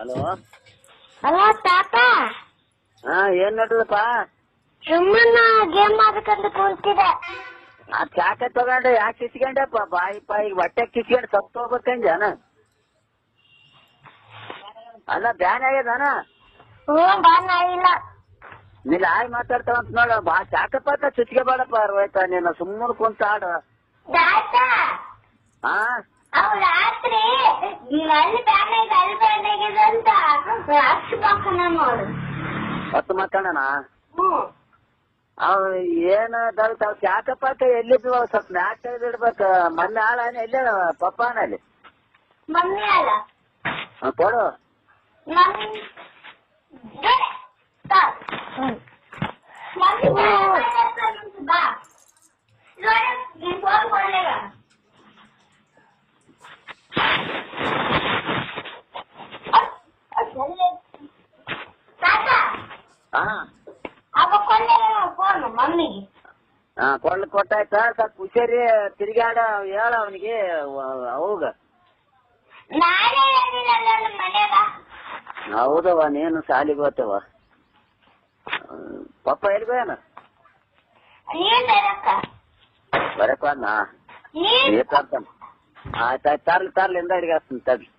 Hello hello ತಾತ. ಏನ್ ನಡ್ದಪ್ಪ? ಸುಮ್ಮನ game ಆಡ್ಕೊಂಡು ಕುಂತಿದೆ. ಆ ಚಾಕ ತಗೊಂಡು ಯಾಕೆ ಕಿಸ್ಕೊಂಡಪ್ಪ? ಬಾಯಿ ಹೊಟ್ಟೆ ಕಿಸ್ಕೊಂಡು ಸತ್ತು ಹೋಗ್ಬೇಕಂಜನ. ಅಲ್ಲ ಬ್ಯಾನ್ ಆಗ್ಯದನ? ಬಾನ ಇಲ್ಲ. ನೀನ್ ಆಯ್ ಮಾತಾಡ್ತಾವಂತ ನೋಡ. ಚಾಕಪ್ಪ ಚುಚ್ಕೋಬೇಡಪ್ಪ. ರೋಯ್ತ ನೀನು ಸುಮ್ಮನೆ ಕುಂತ ಆಡು. ಹಾ ಅವ್ ರಾತ್ರಿ ಅಲ್ಲಿ ಬ್ಯಾನ್ ಆಗಿದೆ ಅಲ್ಲಿ ಬ್ಯಾನ್ ಆಗಿದೆ ಅಂತ ಅಷ್ಟು ಮಕ್ಕಳ ನೋಡು. ಹೊತ್ತು ಮಾತಾಡೋಣ. ಅವ್ ಏನ್ ಚಾಕಪ್ಪ ಎಲ್ಲಿದ್ವು? ಸ್ವಲ್ಪ ಮ್ಯಾಚ್ ತೆಗೆದಿಡ್ಬೇಕು. ಮೊನ್ನೆ ಆಳಾನ ಎಲ್ಲೇ ಪಪ್ಪಾನಲ್ಲಿ ಮಮ್ಮಿ ಅಲ್ಲ ಕೊಡು. ಬಾ ಫೋನ್ ಕೊಡ್ಲೇಗ. ಫೋನ್ ಮಮ್ಮಿಗೆ ಕೊಟ್ಟಾಯ್ತ. ಸ್ವಲ್ಪ ಹುಷಾರಿ ತಿರ್ಗಾಡ ಹೇಳ ಅವನಿಗೆ. ಅವಾಗ ನಾನೇ ಹೇಳಿಲ್ಲ ನನ್ನ ಮನೆಗ. ಹೌದವ, ನೀನು ಸಾಲಿಗೆ ಹೋಗ್ತವ. ಪಪ್ಪ ಎಲ್ಗೋಯನ? ನೀನ್ ಬರಕ್ ಬಂದ. ಆಯ್ತಾಯ್ತು, ತರ್ಲಿ ಹಿಂದ ಅಡಿಗೆ ಹಾಕ್ತೀನಿ ತರ್ಲಿ.